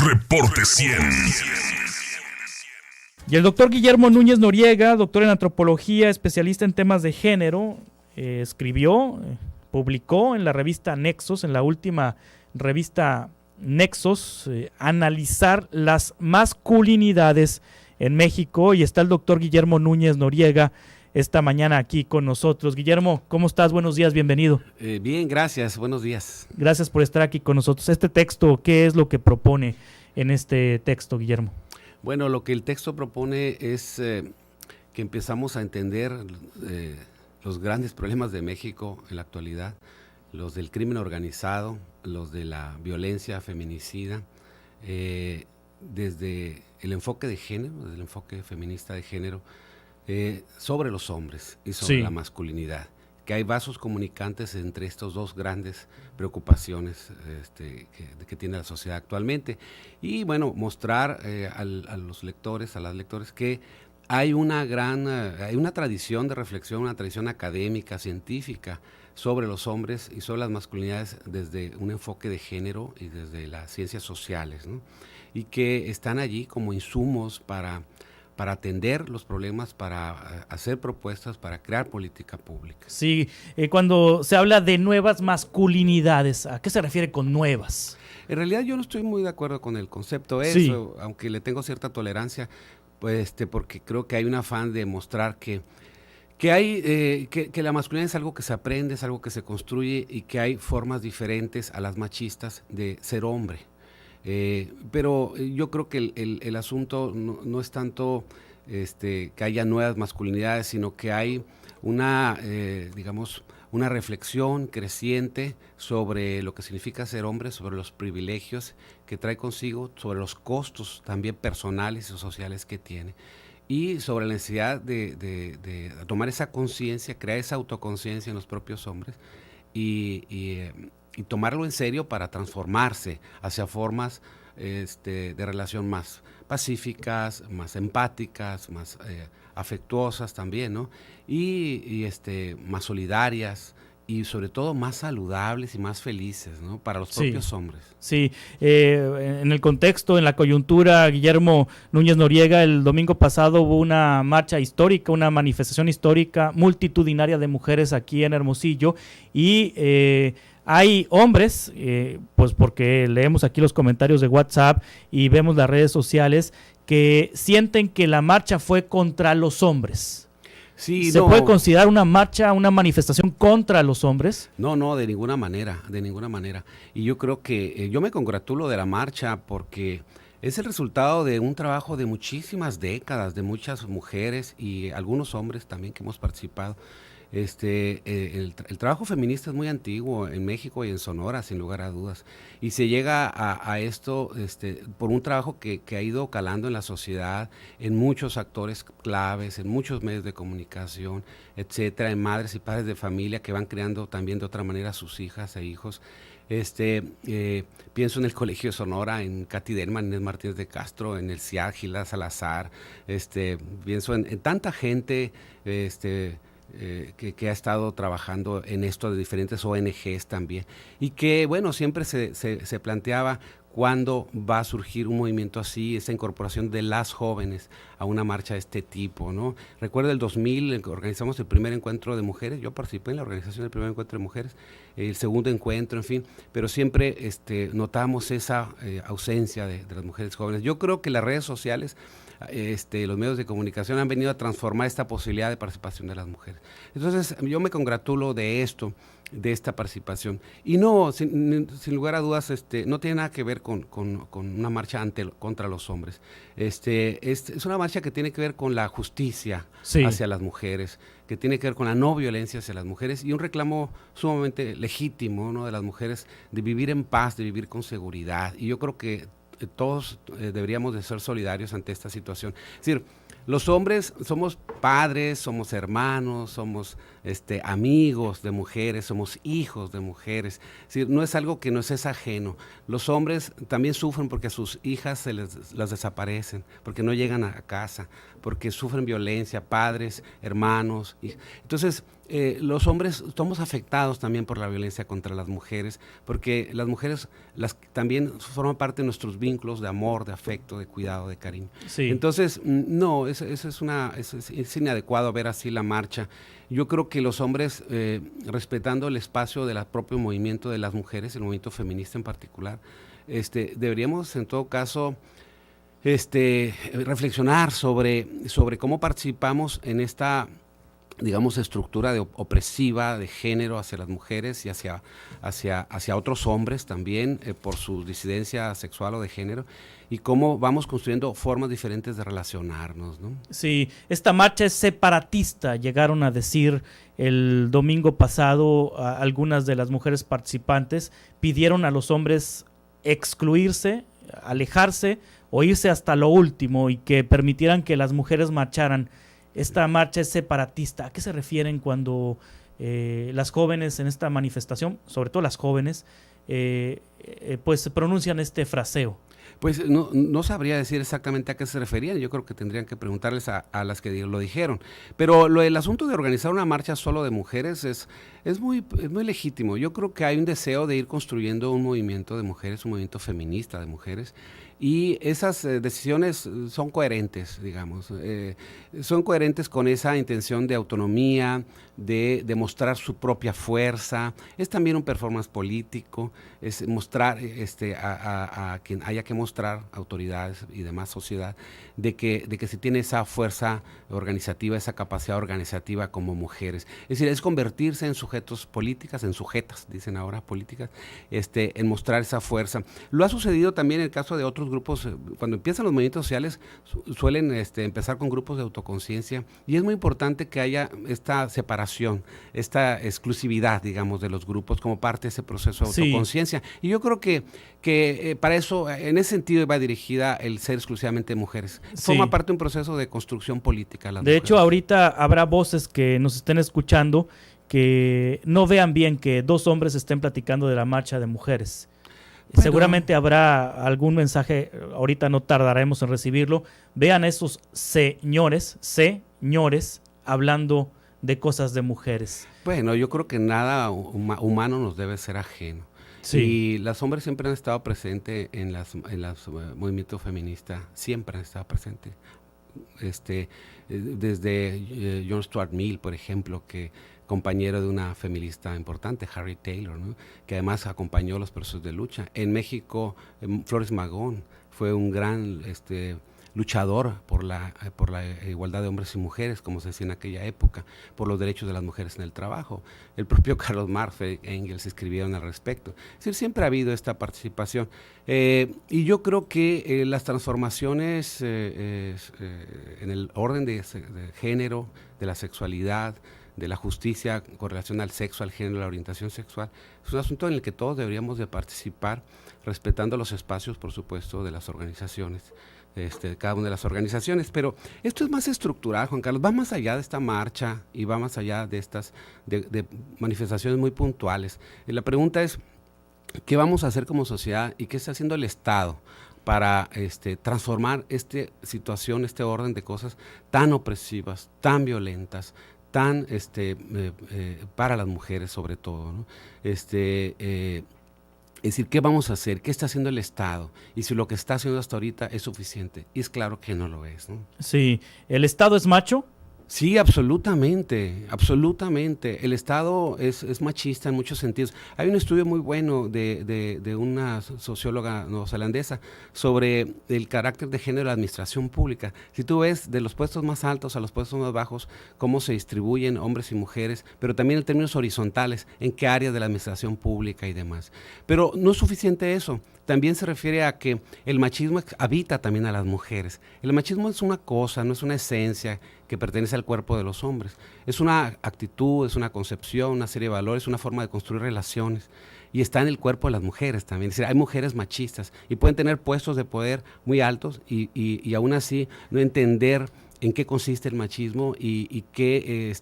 Reporte 100. Y el doctor Guillermo Núñez Noriega, doctor en antropología, especialista en temas de género, publicó en la revista Nexos, en la última revista Nexos, analizar las masculinidades en México, y está el doctor Guillermo Núñez Noriega esta mañana aquí con nosotros. Guillermo, ¿cómo estás? Buenos días, bienvenido. Bien, gracias, buenos días. Gracias por estar aquí con nosotros. Este texto, ¿qué es lo que propone en este texto, Guillermo? Bueno, lo que el texto propone es que empezamos a entender los grandes problemas de México en la actualidad, los del crimen organizado, los de la violencia feminicida, desde el enfoque de género, desde el enfoque feminista de género, sobre los hombres y sobre la masculinidad, que hay vasos comunicantes entre estos dos grandes preocupaciones que tiene la sociedad actualmente. Y bueno, mostrar a los lectores, a las lectores, que hay una tradición de reflexión, una tradición académica, científica, sobre los hombres y sobre las masculinidades desde un enfoque de género y desde las ciencias sociales, ¿no? Y que están allí como insumos para atender los problemas, para hacer propuestas, para crear política pública. Sí, cuando se habla de nuevas masculinidades, ¿a qué se refiere con nuevas? En realidad yo no estoy muy de acuerdo con el concepto eso, aunque le tengo cierta tolerancia, pues porque creo que hay un afán de mostrar que la masculinidad es algo que se aprende, es algo que se construye y que hay formas diferentes a las machistas de ser hombre. Pero yo creo que el asunto no es tanto que haya nuevas masculinidades, sino que hay una reflexión creciente sobre lo que significa ser hombre, sobre los privilegios que trae consigo, sobre los costos también personales y sociales que tiene, y sobre la necesidad de tomar esa conciencia, crear esa autoconciencia en los propios hombres y tomarlo en serio para transformarse hacia formas de relación más pacíficas, más empáticas, más afectuosas también, ¿no? Y más solidarias y sobre todo más saludables y más felices, ¿no? Para los propios hombres. Sí, en el contexto, en la coyuntura, Guillermo Núñez Noriega, el domingo pasado hubo una marcha histórica, una manifestación histórica multitudinaria de mujeres aquí en Hermosillo, y hay hombres, pues porque leemos aquí los comentarios de WhatsApp y vemos las redes sociales, que sienten que la marcha fue contra los hombres. Sí, ¿Se puede considerar una marcha, una manifestación contra los hombres? No, de ninguna manera, de ninguna manera. Y yo creo que yo me congratulo de la marcha porque es el resultado de un trabajo de muchísimas décadas, de muchas mujeres y algunos hombres también que hemos participado. El trabajo feminista es muy antiguo en México y en Sonora, sin lugar a dudas, y se llega a esto por un trabajo que ha ido calando en la sociedad, en muchos actores claves, en muchos medios de comunicación, etcétera, en madres y padres de familia que van creando también de otra manera a sus hijas e hijos. Pienso en el Colegio de Sonora, en Katy Derman, Inés Martínez de Castro, en el CIAD, Gilda Salazar, pienso en tanta gente que ha estado trabajando en esto, de diferentes ONGs también, y que bueno, siempre se planteaba cuándo va a surgir un movimiento así, esa incorporación de las jóvenes a una marcha de este tipo, ¿no? Recuerdo el 2000, organizamos el primer encuentro de mujeres, yo participé en la organización del primer encuentro de mujeres, el segundo encuentro, en fin, pero siempre notamos esa ausencia de las mujeres jóvenes. Yo creo que las redes sociales, los medios de comunicación han venido a transformar esta posibilidad de participación de las mujeres. Entonces, yo me congratulo de esto, de esta participación. Y no, sin lugar a dudas, no tiene nada que ver con una marcha contra los hombres. Es una marcha que tiene que ver con la justicia hacia las mujeres, que tiene que ver con la no violencia hacia las mujeres y un reclamo sumamente legítimo, ¿no?, de las mujeres de vivir en paz, de vivir con seguridad. Y yo creo que todos deberíamos de ser solidarios ante esta situación. Es decir, Los hombres somos padres, somos hermanos, somos amigos de mujeres, somos hijos de mujeres. Es decir, no es algo que nos es ajeno. Los hombres también sufren porque a sus hijas las desaparecen, porque no llegan a casa, porque sufren violencia, padres, hermanos. Entonces, los hombres somos afectados también por la violencia contra las mujeres, porque las mujeres también forman parte de nuestros vínculos de amor, de afecto, de cuidado, de cariño. Sí. Entonces, no, es inadecuado ver así la marcha. Yo creo que los hombres, respetando el espacio del propio movimiento de las mujeres, el movimiento feminista en particular, deberíamos en todo caso reflexionar sobre cómo participamos en esta, digamos, estructura opresiva de género hacia las mujeres y hacia otros hombres también, por su disidencia sexual o de género, y cómo vamos construyendo formas diferentes de relacionarnos, ¿no? Sí, esta marcha es separatista, llegaron a decir el domingo pasado algunas de las mujeres participantes, pidieron a los hombres excluirse, alejarse o irse hasta lo último y que permitieran que las mujeres marcharan. Esta marcha es separatista. ¿A qué se refieren cuando las jóvenes en esta manifestación, sobre todo las jóvenes, pues pronuncian este fraseo? Pues no sabría decir exactamente a qué se referían. Yo creo que tendrían que preguntarles a las que lo dijeron. Pero el asunto de organizar una marcha solo de mujeres es muy legítimo. Yo creo que hay un deseo de ir construyendo un movimiento de mujeres, un movimiento feminista de mujeres. Y esas decisiones son coherentes, digamos, son coherentes con esa intención de autonomía, de demostrar su propia fuerza. Es también un performance político, es mostrar a quien haya que mostrar, autoridades y demás sociedad, de que se tiene esa fuerza organizativa, esa capacidad organizativa como mujeres. Es decir, es convertirse en sujetos políticas, en sujetas, dicen ahora políticas, en mostrar esa fuerza. Lo ha sucedido también en el caso de otros grupos. Cuando empiezan los movimientos sociales suelen empezar con grupos de autoconciencia, y es muy importante que haya esta separación, esta exclusividad, digamos, de los grupos como parte de ese proceso de autoconciencia. Y yo creo que para eso, en ese sentido, va dirigida el ser exclusivamente mujeres. Forma parte de un proceso de construcción política. De hecho, ahorita habrá voces que nos estén escuchando que no vean bien que dos hombres estén platicando de la marcha de mujeres. Bueno, seguramente habrá algún mensaje, ahorita no tardaremos en recibirlo. Vean esos señores hablando de cosas de mujeres. Bueno, yo creo que nada humano nos debe ser ajeno. Sí. Y las hombres siempre han estado presentes en las movimientos feministas, siempre han estado presentes. Desde John Stuart Mill, por ejemplo, que compañero de una feminista importante, Harriet Taylor, ¿no?, que además acompañó los procesos de lucha. En México, Flores Magón fue un gran luchador por la igualdad de hombres y mujeres, como se decía en aquella época, por los derechos de las mujeres en el trabajo. El propio Carlos Marx, Engels escribieron al respecto. Es decir, siempre ha habido esta participación. Y yo creo que las transformaciones en el orden de género, de la sexualidad, de la justicia con relación al sexo, al género, a la orientación sexual, es un asunto en el que todos deberíamos de participar, respetando los espacios, por supuesto, de las organizaciones, cada una de las organizaciones. Pero esto es más estructural, Juan Carlos, va más allá de esta marcha y va más allá de estas de manifestaciones muy puntuales. La pregunta es, ¿qué vamos a hacer como sociedad y qué está haciendo el Estado para transformar esta situación, este orden de cosas tan opresivas, tan violentas, tan para las mujeres sobre todo, ¿no? Es decir, ¿qué vamos a hacer? ¿Qué está haciendo el Estado? Y si lo que está haciendo hasta ahorita es suficiente. Y es claro que no lo es, ¿no? Sí. ¿El Estado es macho? Sí, absolutamente, absolutamente. El Estado es machista en muchos sentidos. Hay un estudio muy bueno de una socióloga neozelandesa sobre el carácter de género de la administración pública. Si tú ves de los puestos más altos a los puestos más bajos, cómo se distribuyen hombres y mujeres, pero también en términos horizontales, en qué áreas de la administración pública y demás. Pero no es suficiente eso. También se refiere a que el machismo habita también a las mujeres. El machismo es una cosa, no es una esencia que pertenece al cuerpo de los hombres. Es una actitud, es una concepción, una serie de valores, una forma de construir relaciones. Y está en el cuerpo de las mujeres también. Es decir, hay mujeres machistas y pueden tener puestos de poder muy altos y aún así no entender en qué consiste el machismo y qué,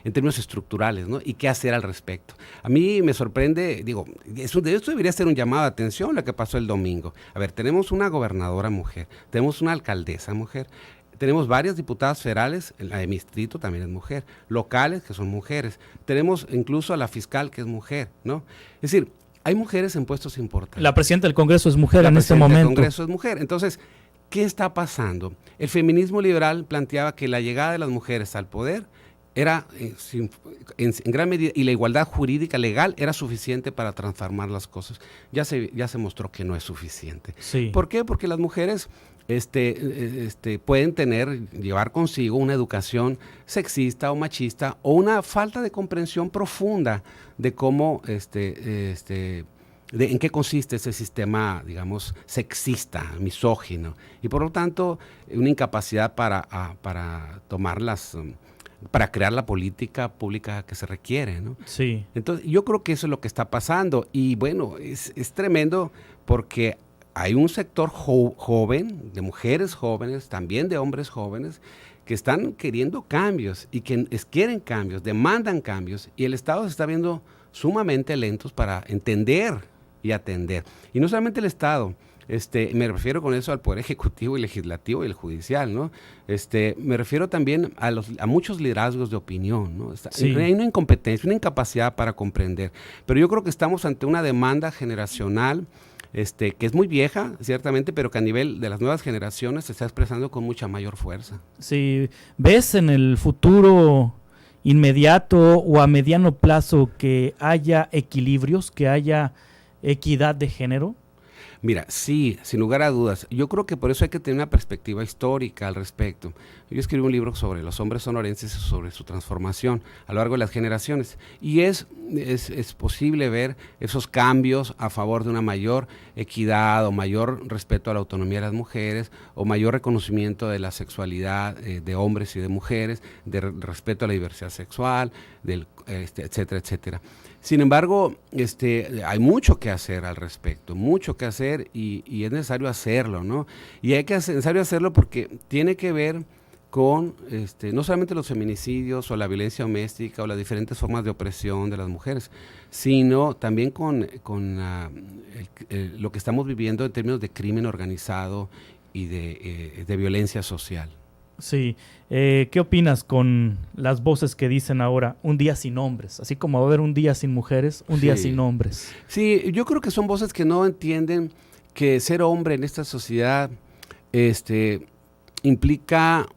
en términos estructurales, ¿no? Y qué hacer al respecto. A mí me sorprende, digo, de esto debería ser un llamado de atención lo que pasó el domingo. A ver, tenemos una gobernadora mujer, tenemos una alcaldesa mujer, tenemos varias diputadas federales, la de mi distrito también es mujer, locales que son mujeres, tenemos incluso a la fiscal que es mujer, ¿no? Es decir, hay mujeres en puestos importantes. La presidenta del Congreso es mujer en este La momento. presidenta del Congreso es mujer. Entonces, ¿qué está pasando? El feminismo liberal planteaba que la llegada de las mujeres al poder era en gran medida, y la igualdad jurídica legal era suficiente para transformar las cosas. Ya se mostró que no es suficiente. Sí. ¿Por qué? Porque las mujeres pueden llevar consigo una educación sexista o machista o una falta de comprensión profunda de cómo en qué consiste ese sistema, digamos, sexista, misógino, y por lo tanto una incapacidad para para crear la política pública que se requiere, ¿no? Sí. Entonces, yo creo que eso es lo que está pasando, y bueno, es tremendo porque hay un sector joven, de mujeres jóvenes, también de hombres jóvenes, que están queriendo cambios y que quieren cambios, demandan cambios, y el Estado se está viendo sumamente lentos para entender y atender. Y no solamente el Estado, me refiero con eso al Poder Ejecutivo y Legislativo y el Judicial, ¿no? Me refiero también a muchos liderazgos de opinión, ¿no? Sí. Hay una incompetencia, una incapacidad para comprender. Pero yo creo que estamos ante una demanda generacional que es muy vieja, ciertamente, pero que a nivel de las nuevas generaciones se está expresando con mucha mayor fuerza. Sí. ¿Ves en el futuro inmediato o a mediano plazo que haya equilibrios, que haya equidad de género? Mira, sí, sin lugar a dudas. Yo creo que por eso hay que tener una perspectiva histórica al respecto. Yo escribí un libro sobre los hombres sonorenses, sobre su transformación a lo largo de las generaciones. Y es posible ver esos cambios a favor de una mayor equidad o mayor respeto a la autonomía de las mujeres o mayor reconocimiento de la sexualidad de hombres y de mujeres, de respeto a la diversidad sexual, etcétera, etcétera. Sin embargo, hay mucho que hacer al respecto, mucho que hacer y es necesario hacerlo, ¿no? Y es necesario hacerlo porque tiene que ver con no solamente los feminicidios o la violencia doméstica o las diferentes formas de opresión de las mujeres, sino también con lo que estamos viviendo en términos de crimen organizado y de violencia social. Sí. ¿Qué opinas con las voces que dicen ahora un día sin hombres? Así como va a haber un día sin mujeres, un día sin hombres. Sí, yo creo que son voces que no entienden que ser hombre en esta sociedad implica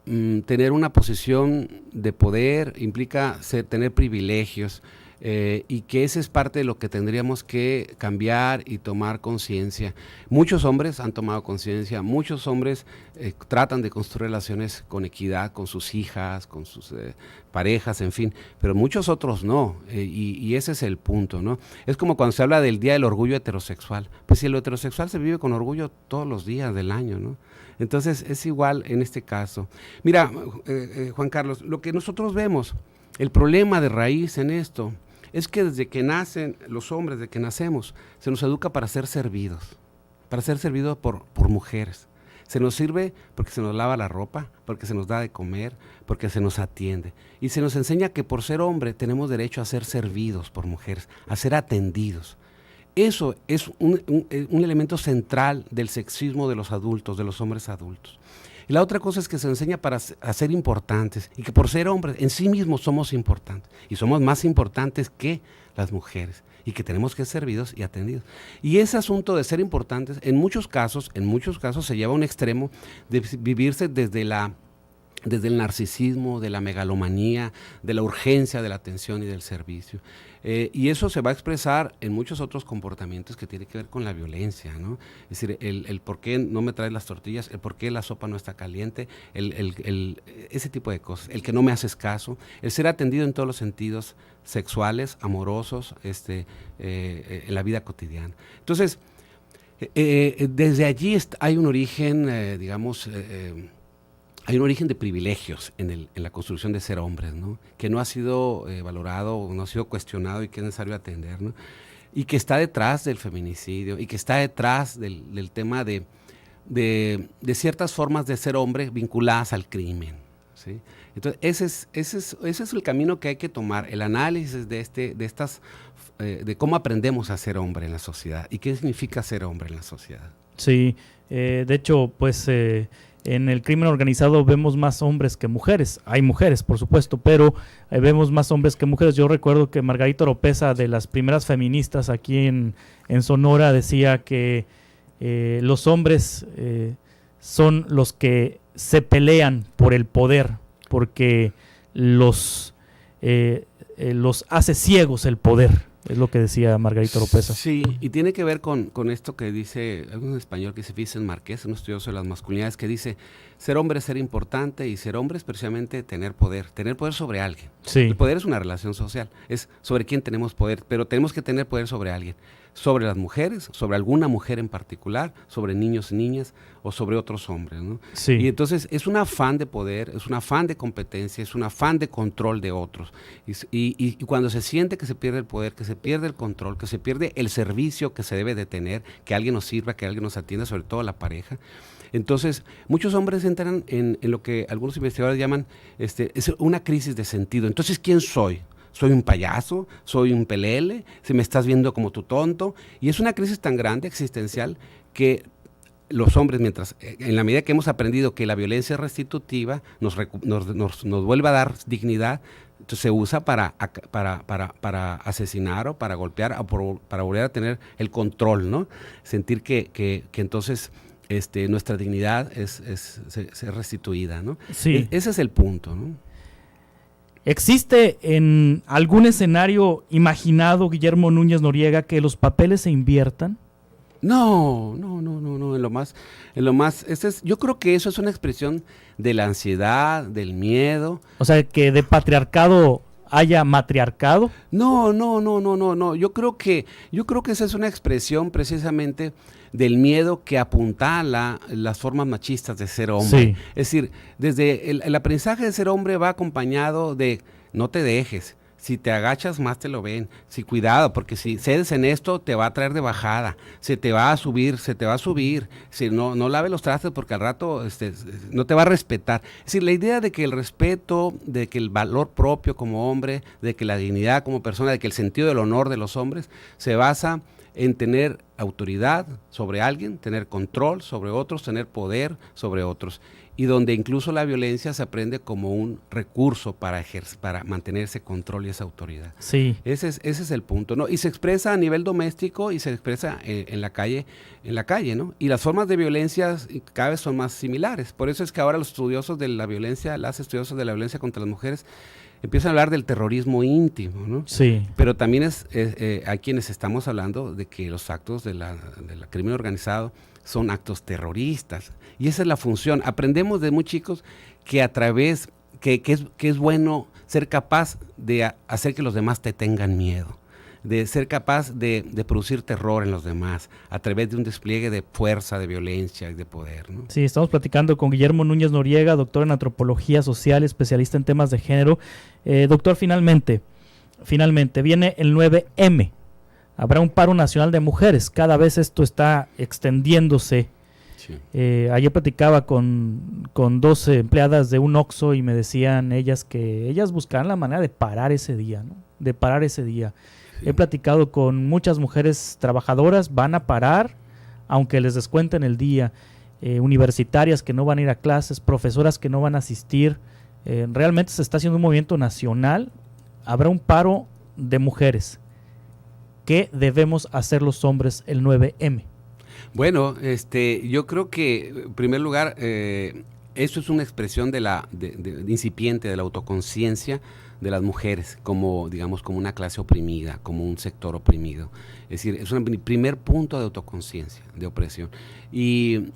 tener una posición de poder, implica tener privilegios, y que ese es parte de lo que tendríamos que cambiar y tomar conciencia. Muchos hombres han tomado conciencia, muchos hombres tratan de construir relaciones con equidad, con sus hijas, con sus parejas, en fin, pero muchos otros no, y ese es el punto, ¿no? Es como cuando se habla del Día del Orgullo Heterosexual, pues si el heterosexual se vive con orgullo todos los días del año, ¿no? Entonces es igual en este caso. Mira, Juan Carlos, lo que nosotros vemos, el problema de raíz en esto, es que desde que nacen los hombres, desde que nacemos, se nos educa para ser servidos por mujeres. Se nos sirve porque se nos lava la ropa, porque se nos da de comer, porque se nos atiende. Y se nos enseña que por ser hombre tenemos derecho a ser servidos por mujeres, a ser atendidos. Eso es un elemento central del sexismo de los adultos, de los hombres adultos. Y la otra cosa es que se enseña a ser importantes y que por ser hombres en sí mismos somos importantes y somos más importantes que las mujeres y que tenemos que ser servidos y atendidos. Y ese asunto de ser importantes en muchos casos se lleva a un extremo de vivirse desde el narcisismo, de la megalomanía, de la urgencia de la atención y del servicio. Y eso se va a expresar en muchos otros comportamientos que tienen que ver con la violencia, ¿no? Es decir, el por qué no me traes las tortillas, el por qué la sopa no está caliente, ese tipo de cosas, el que no me haces caso, el ser atendido en todos los sentidos sexuales, amorosos, en la vida cotidiana. Entonces, desde allí hay un origen, hay un origen de privilegios en la construcción de ser hombres, ¿no? Que no ha sido valorado, no ha sido cuestionado y que es necesario atender, ¿no? Y que está detrás del feminicidio y que está detrás del tema de ciertas formas de ser hombre vinculadas al crimen, ¿sí? Entonces, ese es el camino que hay que tomar, el análisis de cómo aprendemos a ser hombre en la sociedad y qué significa ser hombre en la sociedad. Sí, de hecho, pues en el crimen organizado vemos más hombres que mujeres. Hay mujeres, por supuesto, pero vemos más hombres que mujeres. Yo recuerdo que Margarita Oropesa, de las primeras feministas aquí en Sonora, decía que los hombres son los que se pelean por el poder, porque los hace ciegos el poder. Es lo que decía Margarita Oropesa. Sí, y tiene que ver con esto que dice un español que se Vicent Márquez, un estudioso de las masculinidades, que dice, ser hombre es ser importante, y ser hombre es precisamente tener poder sobre alguien. Sí. El poder es una relación social, es sobre quién tenemos poder, pero tenemos que tener poder sobre alguien, sobre las mujeres, sobre alguna mujer en particular, sobre niños y niñas, o sobre otros hombres, ¿no? Sí. Y entonces es un afán de poder, es un afán de competencia, es un afán de control de otros. Y cuando se siente que se pierde el poder, que se pierde el control, que se pierde el servicio que se debe de tener, que alguien nos sirva, que alguien nos atienda, sobre todo la pareja, entonces muchos hombres entran en lo que algunos investigadores llaman es una crisis de sentido. Entonces, ¿quién soy? ¿Soy un payaso? ¿Soy un pelele? ¿Se me estás viendo como tu tonto? Y es una crisis tan grande, existencial, que los hombres, en la medida que hemos aprendido que la violencia es restitutiva, nos vuelve a dar dignidad, entonces se usa para asesinar o para golpear o para volver a tener el control, ¿no? Sentir que entonces nuestra dignidad es restituida, ¿no? Sí. Ese es el punto, ¿no? ¿Existe en algún escenario imaginado, Guillermo Núñez Noriega, que los papeles se inviertan? No, en lo más, yo creo que eso es una expresión de la ansiedad, del miedo. O sea, que de patriarcado haya matriarcado. No, yo creo que esa es una expresión precisamente del miedo que apuntala las formas machistas de ser hombre. Sí. Es decir, desde el aprendizaje de ser hombre va acompañado de no te dejes. Si te agachas más te lo ven. Sí, cuidado, porque si cedes en esto te va a traer de bajada. Se te va a subir. Si no lave los trastes porque al rato no te va a respetar. Es decir, la idea de que el respeto, de que el valor propio como hombre, de que la dignidad como persona, de que el sentido del honor de los hombres se basa en tener autoridad sobre alguien, tener control sobre otros, tener poder sobre otros, y donde incluso la violencia se aprende como un recurso para mantener ese control y esa autoridad. Sí. Ese es el punto, ¿no? Y se expresa a nivel doméstico y se expresa en la calle, ¿no? Y las formas de violencia cada vez son más similares. Por eso es que ahora los estudiosos de la violencia, las estudiosas de la violencia contra las mujeres, empiezan a hablar del terrorismo íntimo, ¿no? Sí. Pero también hay quienes estamos hablando de que los actos del crimen organizado son actos terroristas. Y esa es la función. Aprendemos de muy chicos que es bueno ser capaz de hacer que los demás te tengan miedo, de ser capaz de producir terror en los demás a través de un despliegue de fuerza, de violencia y de poder, ¿no? Sí, estamos platicando con Guillermo Núñez Noriega, doctor en antropología social, especialista en temas de género. Doctor, finalmente, viene el 9M. Habrá un paro nacional de mujeres. Cada vez esto está extendiéndose. Sí. Ayer platicaba con 2 empleadas de un Oxxo y me decían ellas que ellas buscarán la manera de parar ese día, ¿no? De parar ese día. Sí. He platicado con muchas mujeres trabajadoras, van a parar aunque les descuenten el día. Universitarias que no van a ir a clases, profesoras que no van a asistir. Realmente se está haciendo un movimiento nacional. Habrá un paro de mujeres. ¿Qué debemos hacer los hombres el 9M? Bueno, yo creo que, en primer lugar, eso es una expresión de incipiente de la autoconciencia de las mujeres, como una clase oprimida, como un sector oprimido. Es decir, es un primer punto de autoconciencia, de opresión. Y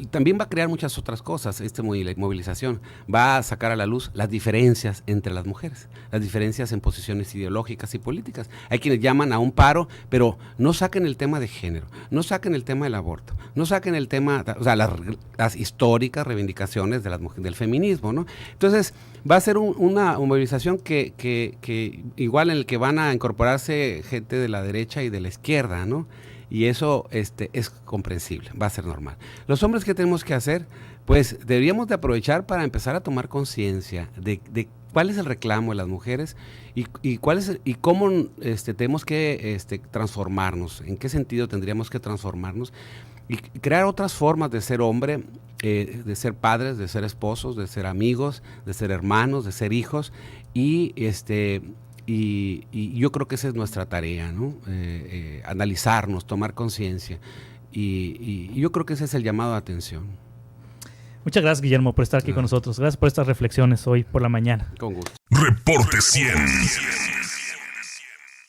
también va a crear muchas otras cosas, esta movilización. Va a sacar a la luz las diferencias entre las mujeres, las diferencias en posiciones ideológicas y políticas. Hay quienes llaman a un paro, pero no saquen el tema de género, no saquen el tema del aborto, no saquen el tema, o sea, las históricas reivindicaciones de las mujeres, del feminismo, ¿no? Entonces, va a ser una movilización que igual en el que van a incorporarse gente de la derecha y de la izquierda, ¿no? y eso es comprensible, va a ser normal. Los hombres, ¿qué tenemos que hacer? Pues deberíamos de aprovechar para empezar a tomar conciencia de cuál es el reclamo de las mujeres y cómo tenemos que transformarnos, en qué sentido tendríamos que transformarnos y crear otras formas de ser hombre, de ser padres, de ser esposos, de ser amigos, de ser hermanos, de ser hijos y yo creo que esa es nuestra tarea, ¿no? Analizarnos, tomar conciencia y yo creo que ese es el llamado de atención. Muchas gracias, Guillermo, por estar aquí con nosotros. Gracias por estas reflexiones hoy por la mañana. Con gusto. Reporte 100.